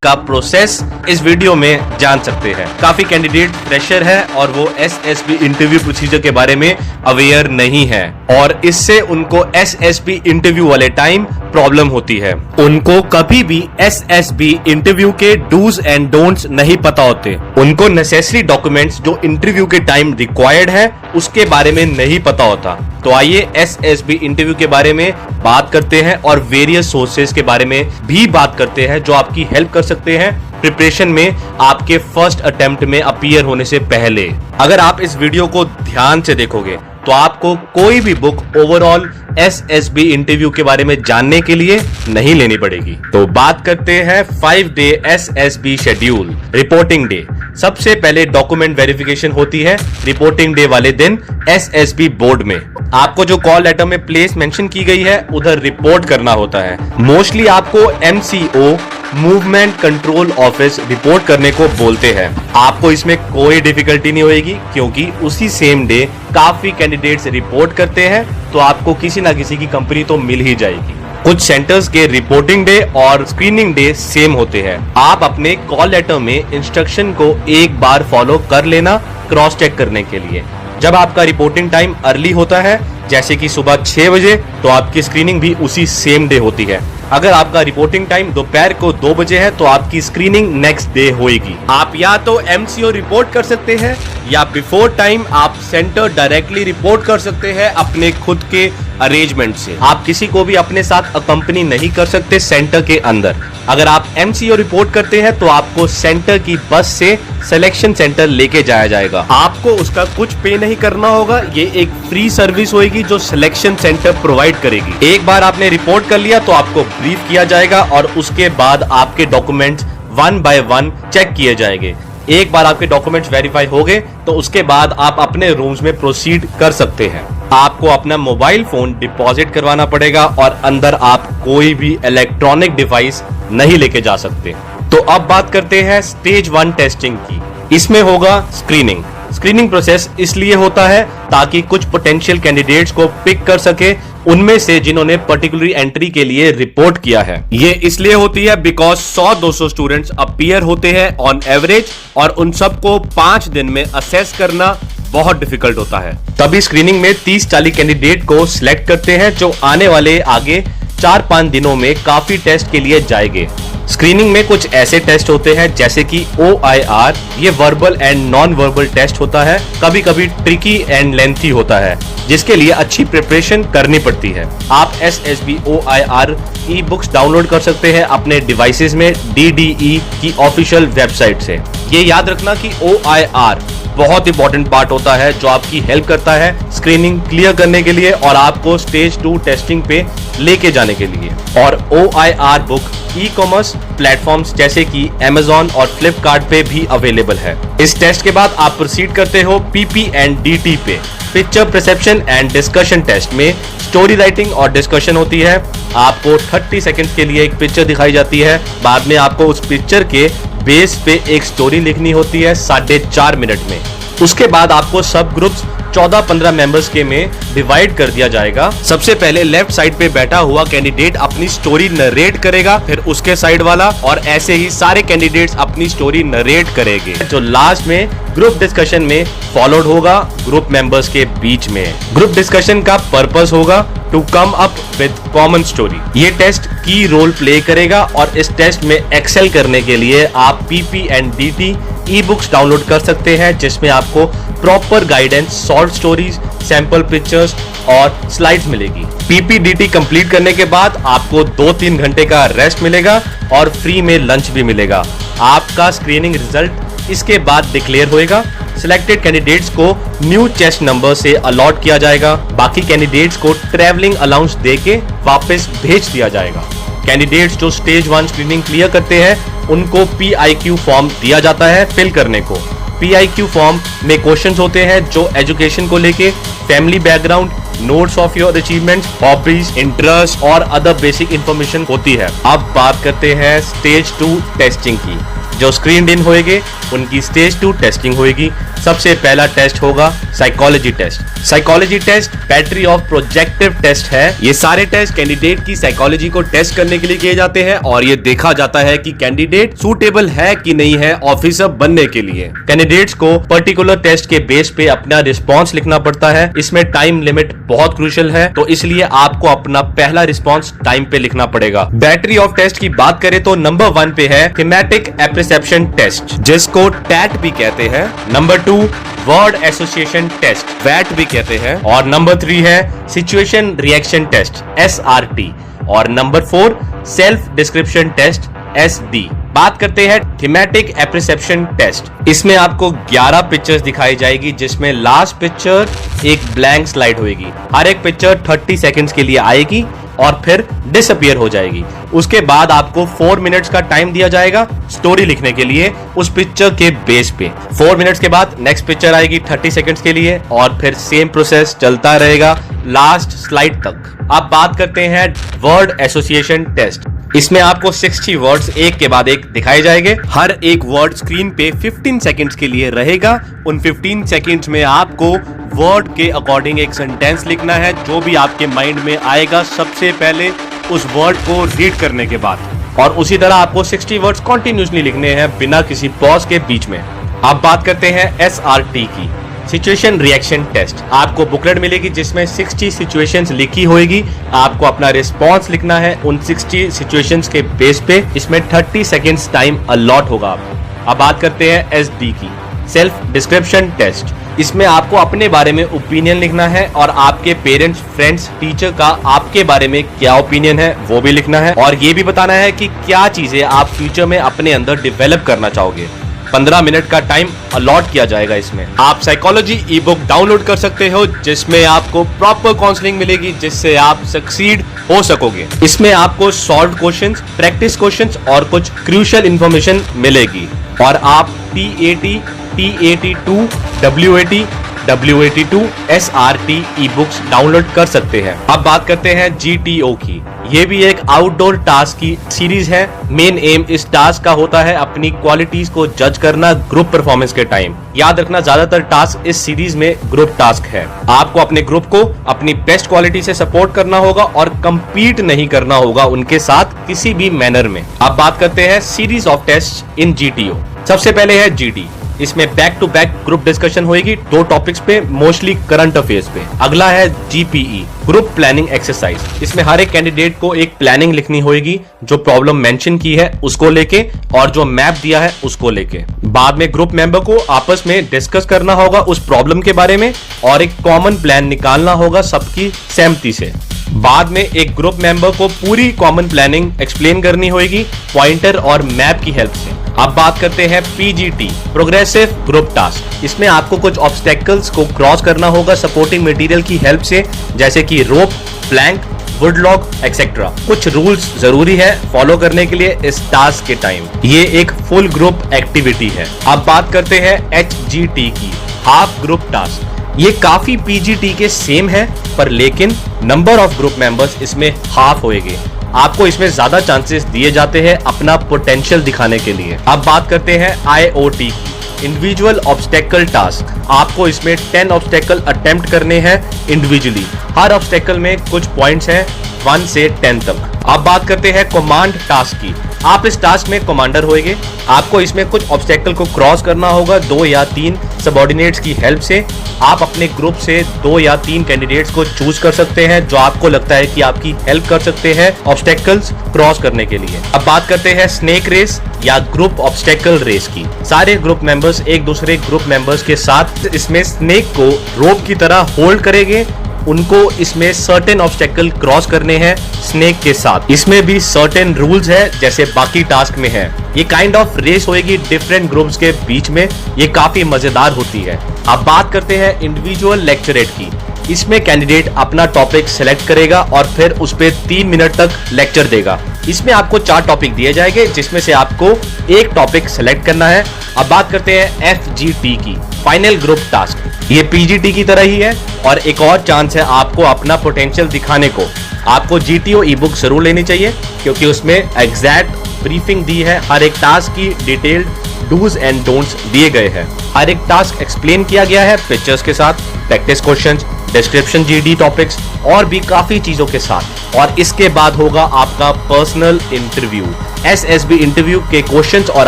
का प्रोसेस इस वीडियो में जान सकते हैं। काफी कैंडिडेट फ्रेशर है और वो एसएसबी इंटरव्यू प्रोसीजर के बारे में अवेयर नहीं है और इससे उनको एसएसबी इंटरव्यू वाले टाइम प्रॉब्लम होती है। उनको कभी भी एसएसबी इंटरव्यू के डूज एंड डोंट्स नहीं पता होते। उनको नेसेसरी डॉक्यूमेंट्स जो इंटरव्यू के टाइम रिक्वायर्ड है उसके बारे में नहीं पता होता। तो आइए एसएसबी इंटरव्यू के बारे में बात करते हैं और वेरियस सोर्सेज के बारे में भी बात करते हैं जो आपकी हेल्प कर सकते हैं प्रिपरेशन में आपके फर्स्ट अटेम्प्ट में अपीयर होने से पहले। अगर आप इस वीडियो को ध्यान से देखोगे तो आपको कोई भी बुक ओवरऑल एसएसबी इंटरव्यू के बारे में जानने के लिए नहीं लेनी पड़ेगी। तो बात करते हैं 5 day SSB schedule. Reporting day, सबसे पहले डॉक्यूमेंट वेरिफिकेशन होती है रिपोर्टिंग डे वाले दिन एसएसबी बोर्ड में। आपको जो कॉल लेटर में प्लेस मेंशन की गई है उधर रिपोर्ट करना होता है। मोस्टली आपको MCO movement control office report करने को बोलते हैं। आपको इसमें कोई डिफिकल्टी नहीं होगी क्योंकि उसी सेम डे काफी कैंडिडेट्स रिपोर्ट करते हैं तो आपको किसी ना किसी की कंपनी तो मिल ही जाएगी। कुछ सेंटर्स के रिपोर्टिंग डे और स्क्रीनिंग डे सेम होते हैं। आप अपने कॉल लेटर में इंस्ट्रक्शन को एक बार फॉलो कर लेना क्रॉस चेक करने के लिए। जब आपका रिपोर्टिंग टाइम अर्ली होता है जैसे कि सुबह 6 बजे तो आपकी स्क्रीनिंग भी उसी सेम डे होती है। अगर आपका रिपोर्टिंग टाइम दोपहर को 2 बजे है तो आपकी स्क्रीनिंग नेक्स्ट डे होगी। आप या तो एमसीओ रिपोर्ट कर सकते हैं या बिफोर टाइम आप सेंटर डायरेक्टली रिपोर्ट कर सकते हैं अपने खुद के अरेंजमेंट से। आप किसी को भी अपने साथ अकंपनी नहीं कर सकते सेंटर के अंदर। अगर आप एमसीओ रिपोर्ट करते हैं तो आपको सेंटर की बस से सिलेक्शन सेंटर लेके जाया जाएगा। आपको उसका कुछ पे नहीं करना होगा। ये एक फ्री सर्विस होगी जो सिलेक्शन सेंटर प्रोवाइड करेगी। एक बार आपने रिपोर्ट कर लिया तो आपको ब्रीफ किया जाएगा और उसके बाद आपके डॉक्यूमेंट्स 1 बाय 1 चेक किए जाएंगे। एक बार आपके डॉक्यूमेंट्स वेरीफाई हो गए तो उसके बाद आप अपने रूम्स में प्रोसीड कर सकते हैं। आपको अपना मोबाइल फोन डिपॉजिट करवाना पड़ेगा और अंदर आप कोई भी इलेक्ट्रॉनिक डिवाइस नहीं लेके जा सकते। तो अब बात करते हैं स्टेज 1 टेस्टिंग की। इसमें होगा स्क्रीनिंग। स्क्रीनिंग प्रोसेस इसलिए होता है ताकि कुछ पोटेंशियल कैंडिडेट्स को पिक कर सके उनमें से जिन्होंने पर्टिकुलर एंट्री के लिए रिपोर्ट किया है। ये इसलिए होती है बिकॉज 100-200 स्टूडेंट्स अपीयर होते हैं ऑन एवरेज और उन सबको 5 दिन में असेस करना बहुत डिफिकल्ट होता है। तभी स्क्रीनिंग में 30-40 कैंडिडेट को सिलेक्ट करते हैं जो आने वाले आगे 4-5 दिनों में काफी टेस्ट के लिए जाएंगे। स्क्रीनिंग में कुछ ऐसे टेस्ट होते हैं जैसे कि OIR, ये verbal and non verbal test होता है। कभी कभी ट्रिकी एंड लेंथी होता है जिसके लिए अच्छी प्रिपरेशन करनी पड़ती है। आप SSB OIR e books download कर सकते हैं अपने डिवाइसेस में DDE की ऑफिशियल वेबसाइट से। ये याद रखना कि OIR बहुत इंपॉर्टेंट पार्ट होता है जो आपकी हेल्प करता है स्क्रीनिंग क्लियर करने के लिए और आपको स्टेज 2 टेस्टिंग पे लेके जाने के लिए। और OIR बुक ई-कॉमर्स प्लेटफॉर्म्स जैसे कि Amazon और Flipkart पे भी अवेलेबल है। इस टेस्ट के बाद आप प्रोसीड करते हो PP एंड DT पे। Picture perception and discussion test में स्टोरी राइटिंग और डिस्कशन होती है। आपको 30 सेकंड के लिए एक पिक्चर दिखाई जाती है। बाद में आपको उस पिक्चर के बेस पे एक स्टोरी लिखनी होती है 4.5 मिनट में। उसके बाद आपको सब ग्रुप्स 14-15 मेंबर्स के में डिवाइड कर दिया जाएगा। सबसे पहले लेफ्ट साइड पे बैठा हुआ कैंडिडेट अपनी स्टोरी नरेट करेगा, फिर उसके साइड वाला और ऐसे ही सारे कैंडिडेट्स अपनी स्टोरी नरेट करेंगे जो लास्ट में ग्रुप डिस्कशन में फॉलोड होगा ग्रुप मेंबर्स के बीच में। ग्रुप डिस्कशन का पर्पस होगा to come up with common story. ये टेस्ट की रोल प्ले करेगा और इस टेस्ट में एक्सेल करने के लिए आप PP and DT e books download कर सकते हैं जिसमें आपको proper guidance, short stories, sample pictures और स्लाइड्स मिलेगी। PP DT कंप्लीट करने के बाद आपको 2-3 घंटे का रेस्ट मिलेगा और फ्री में लंच भी मिलेगा। आपका स्क्रीनिंग रिजल्ट इसके बाद डिक्लेयर होएगा। सिलेक्टेड कैंडिडेट्स को न्यू चेस्ट नंबर से अलॉट किया जाएगा। बाकी कैंडिडेट्स को ट्रैवलिंग अलाउंस देके वापस भेज दिया जाएगा। कैंडिडेट्स जो स्टेज 1 स्क्रीनिंग क्लियर करते हैं उनको PIQ फॉर्म दिया जाता है फिल करने को। PIQ फॉर्म में क्वेश्चंस होते हैं जो एजुकेशन को लेके, family background, notes of your achievements, hobbies, interest और अदर बेसिक इंफॉर्मेशन होती है। अब बात करते हैं स्टेज 2 टेस्टिंग की। जो स्क्रीन इन होएंगे उनकी स्टेज 2 टेस्टिंग होएगी। सबसे पहला टेस्ट होगा psychology test. Psychology test battery of projective test है। ये सारे टेस्ट कैंडिडेट की साइकोलॉजी को टेस्ट करने के लिए किए जाते हैं और ये देखा जाता है कि कैंडिडेट सूटेबल है कि नहीं है ऑफिसर बनने के लिए। कैंडिडेट्स को पर्टिकुलर टेस्ट के बेस पे अपना रिस्पॉन्स लिखना पड़ता है। इसमें टाइम लिमिट बहुत क्रूशियल है, तो इसलिए आपको अपना पहला रिस्पॉन्स टाइम पे लिखना पड़ेगा। बैटरी ऑफ टेस्ट की बात करें तो नंबर 1 पे है थीमेटिक एप्रिसेप्शन टेस्ट, जिसको टैट भी कहते हैं। नंबर 2 वर्ड एसोसिएशन टेस्ट, वैट भी कहते हैं। और नंबर 3 है सिचुएशन रिएक्शन टेस्ट, SRT। और नंबर 4 सेल्फ डिस्क्रिप्शन टेस्ट, SD। बात करते हैं थीमेटिक एप्रिसेप्शन टेस्ट। इसमें आपको 11 पिक्चर्स दिखाई जाएगी, जिसमें लास्ट पिक्चर एक ब्लैंक स्लाइड होगी। हर एक पिक्चर 30 सेकंड्स के लिए आएगी और फिर डिसअपियर हो जाएगी। उसके बाद आपको 4 मिनट्स का टाइम दिया जाएगा स्टोरी लिखने के लिए उस पिक्चर के बेस पे। 4 मिनट्स के बाद नेक्स्ट पिक्चर आएगी 30 सेकंड्स के लिए और फिर सेम प्रोसेस चलता रहेगा लास्ट स्लाइड तक। अब बात करते हैं वर्ड एसोसिएशन टेस्ट। इसमें आपको 60 वर्ड्स एक के बाद एक दिखाए जाएंगे। हर एक वर्ड स्क्रीन पे 15 सेकंड्स के लिए रहेगा। उन 15 सेकंड्स में आपको वर्ड के अकॉर्डिंग एक सेंटेंस लिखना है, जो भी आपके माइंड में आएगा सबसे पहले उस वर्ड को रीड करने के बाद। और उसी तरह आपको 60 वर्ड्स कंटिन्यूअसली लिखने हैं बिना किसी पॉज के बीच में। अब बात करते हैं SRT की, सिचुएशन रिएक्शन टेस्ट। आपको बुकलेट मिलेगी जिसमें 60 सिचुएशंस लिखी होगी। आपको अपना रिस्पॉन्स लिखना है उन 60 सिचुएशंस के बेस पे। इसमें 30 सेकेंड्स टाइम अलॉट होगा आपको। अब बात करते हैं SD की, सेल्फ डिस्क्रिप्शन टेस्ट। इसमें आपको अपने बारे में ओपिनियन लिखना है और आपके पेरेंट्स, फ्रेंड्स, टीचर का आपके बारे में क्या ओपिनियन है वो भी लिखना है। और ये भी बताना है कि क्या चीजें आप फ्यूचर में अपने अंदर डेवलप करना चाहोगे। 15 मिनट का टाइम अलॉट किया जाएगा। इसमें आप साइकोलॉजी ई बुक डाउनलोड कर सकते हो, जिसमें आपको प्रॉपर काउंसलिंग मिलेगी, जिससे आप सक्सीड हो सकोगे। इसमें आपको सॉल्व क्वेश्चंस, प्रैक्टिस क्वेश्चंस और कुछ क्रूशियल इंफॉर्मेशन मिलेगी। और आप TAT, TAT2, WAT, WAT2, SRT e books download कर सकते हैं। अब बात करते हैं GTO की। ये भी एक आउटडोर टास्क की सीरीज है। मेन एम इस टास्क का होता है अपनी क्वालिटीज को जज करना ग्रुप परफॉर्मेंस के टाइम। याद रखना, ज्यादातर टास्क इस सीरीज में ग्रुप टास्क है। आपको अपने ग्रुप को अपनी बेस्ट क्वालिटी से सपोर्ट करना होगा और compete नहीं करना होगा उनके साथ किसी भी मैनर में। अब बात करते हैं series of test in GTO। सबसे पहले है GT। इसमें back to back group discussion होगी 2 टॉपिक्स पे, मोस्टली करंट अफेयर्स पे। अगला है GPE, ग्रुप प्लानिंग एक्सरसाइज। इसमें हर एक कैंडिडेट को एक प्लानिंग लिखनी होगी, जो प्रॉब्लम मेंशन की है उसको लेके और जो मैप दिया है उसको लेके। बाद में ग्रुप मेंबर को आपस में डिस्कस करना होगा उस प्रॉब्लम के बारे में और एक कॉमन प्लान निकालना होगा सबकी सहमति से। बाद में एक ग्रुप मेंबर को पूरी कॉमन प्लानिंग एक्सप्लेन करनी होगी पॉइंटर और मैप की हेल्प से। अब बात करते हैं PGT, प्रोग्रेसिव ग्रुप टास्क। इसमें आपको कुछ ऑब्स्टेकल्स को क्रॉस करना होगा सपोर्टिंग मटेरियल की हेल्प से, जैसे कि रोप, प्लैंक, वुडलॉग एक्सेट्रा। कुछ रूल्स जरूरी है फॉलो करने के लिए इस टास्क के टाइम। ये एक फुल ग्रुप एक्टिविटी है। अब बात करते हैं HGT की, हाफ ग्रुप टास्क। ये काफी PGT के सेम है, पर लेकिन नंबर ऑफ ग्रुप मेंबर्स इसमें हाफ होएंगे। आपको इसमें ज्यादा चांसेस दिए जाते हैं अपना पोटेंशियल दिखाने के लिए। अब बात करते हैं IOT की, इंडिविजुअल ऑब्स्टेकल टास्क। आपको इसमें 10 ऑब्स्टेकल अटेम्प्ट करने हैं इंडिविजुअली। हर ऑब्स्टेकल में कुछ पॉइंट्स हैं 1 से 10 तक। अब बात करते हैं कमांड टास्क की। आप इस टास्क में कमांडर होंगे। आपको इसमें कुछ ऑब्स्टेकल को क्रॉस करना होगा 2 या 3 सबऑर्डिनेट्स की हेल्प से। आप अपने ग्रुप से 2 या 3 कैंडिडेट्स को चूज कर सकते हैं जो आपको लगता है कि आपकी हेल्प कर सकते हैं ऑब्स्टेकल्स क्रॉस करने के लिए। अब बात करते हैं स्नेक रेस या ग्रुप ऑब्स्टेकल रेस की। सारे ग्रुप मेंबर्स एक दूसरे ग्रुप मेंबर्स के साथ इसमें स्नेक को रोप की तरह होल्ड करेंगे। उनको इसमें सर्टेन ऑब्स्टेकल क्रॉस करने हैं स्नेक के साथ। इसमें भी सर्टेन रूल्स है जैसे बाकी टास्क में है। ये काइंड ऑफ रेस होएगी डिफरेंट ग्रुप्स के बीच में। ये काफी मजेदार होती है। अब बात करते हैं इंडिविजुअल लेक्चरेट की। इसमें कैंडिडेट अपना टॉपिक सेलेक्ट करेगा और फिर उस पर 3 मिनट तक लेक्चर देगा। इसमें आपको 4 टॉपिक दिए जाएंगे जिसमें से आपको एक टॉपिक सेलेक्ट करना है। अब बात करते हैं FGT की, फाइनल ग्रुप टास्क। ये PGT की तरह ही है और एक और चांस है आपको अपना पोटेंशियल दिखाने को। आपको GTO ई बुक जरूर लेनी चाहिए क्योंकि उसमें एग्जैक्ट ब्रीफिंग दी है हर एक टास्क की, डिटेल्ड डूज एंड डोंट्स दिए गए हैं। हर एक टास्क एक्सप्लेन किया गया है पिक्चर्स के साथ, practice questions, description, GD topics और भी काफी चीजों के साथ। और इसके बाद होगा आपका पर्सनल इंटरव्यू। एसएसबी इंटरव्यू के क्वेश्चंस और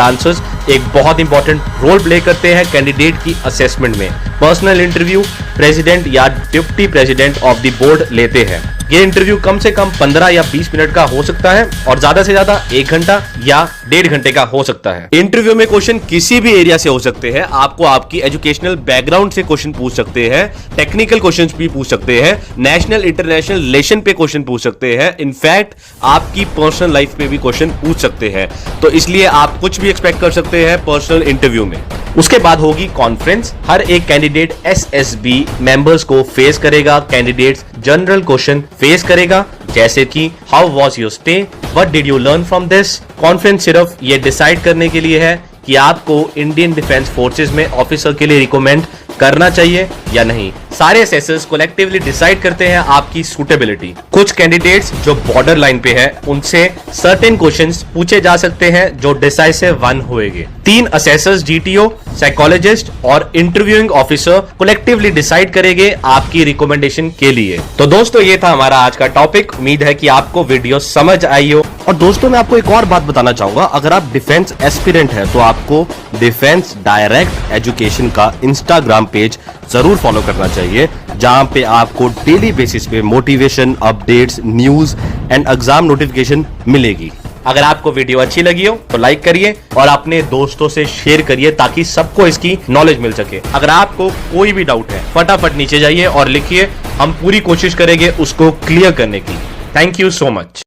आंसर्स एक बहुत इंपॉर्टेंट रोल प्ले करते हैं कैंडिडेट की असेसमेंट में। पर्सनल इंटरव्यू प्रेसिडेंट या deputy president of the board लेते हैं। ये इंटरव्यू कम से कम 15 या 20 मिनट का हो सकता है और ज्यादा से ज्यादा 1 घंटा या 1.5 घंटे का हो सकता है। इंटरव्यू में क्वेश्चन किसी भी एरिया से हो सकते हैं। आपको आपकी एजुकेशनल बैकग्राउंड से क्वेश्चन पूछ सकते हैं, टेक्निकल क्वेश्चन भी पूछ सकते हैं, नेशनल इंटरनेशनल रिलेशन पे क्वेश्चन पूछ सकते हैं, इनफैक्ट आपकी पर्सनल लाइफ पे भी क्वेश्चन पूछ सकते हैं। तो इसलिए आप कुछ भी एक्सपेक्ट कर सकते हैं पर्सनल इंटरव्यू में। उसके बाद होगी कॉन्फ्रेंस। हर एक कैंडिडेट एसएसबी मेंबर्स को फेस करेगा। कैंडिडेट्स जनरल क्वेश्चन फेस करेगा जैसे कि how was your stay, what did you learn from this. Conference सिर्फ ये डिसाइड करने के लिए है कि आपको इंडियन डिफेंस फोर्सेस में ऑफिसर के लिए रिकमेंड करना चाहिए या नहीं। सारे असेसर्स कलेक्टिवली डिसाइड करते हैं आपकी सूटेबिलिटी। कुछ कैंडिडेट्स जो बॉर्डर लाइन पे है उनसे सर्टेन क्वेश्चंस पूछे जा सकते हैं जो डिसाइसिव वन होंगे। 3 असेसर्स, जीटीओ, साइकोलॉजिस्ट और इंटरव्यूइंग ऑफिसर कलेक्टिवली डिसाइड करेंगे आपकी रिकमेंडेशन के लिए। तो दोस्तों ये था हमारा आज का टॉपिक। उम्मीद है कि आपको वीडियो समझ आई हो। और दोस्तों मैं आपको एक और बात बताना चाहूंगा, अगर आप डिफेंस एस्पिरेंट है तो आपको डिफेंस डायरेक्ट एजुकेशन का इंस्टाग्राम पेज जरूर फॉलो करना चाहिए, जहां पे आपको डेली बेसिस पे motivation, updates, news and exam notification मिलेगी। अगर आपको वीडियो अच्छी लगी हो तो लाइक करिए और अपने दोस्तों से शेयर करिए ताकि सबको इसकी नॉलेज मिल सके। अगर आपको कोई भी डाउट है फटाफट नीचे जाइए और लिखिए, हम पूरी कोशिश करेंगे उसको क्लियर करने की। Thank you so much.